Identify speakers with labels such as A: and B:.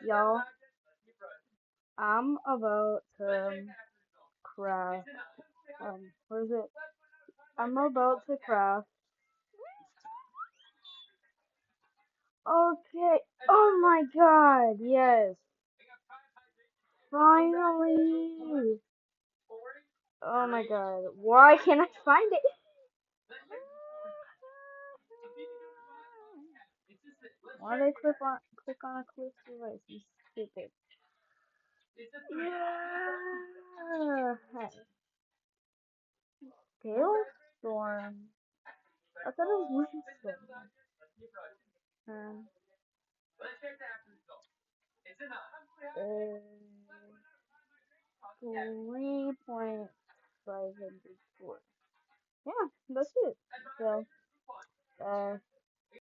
A: Y'all, I'm about to craft. Where is it? I'm about to craft. Okay. Oh my god, yes. Finally. Oh my god. Why can't I find it? Why did I click on a click device? You stupid. Yeah. Hailstorm. I thought it was windstorm. Um, 3.504. Yeah, that's it. So,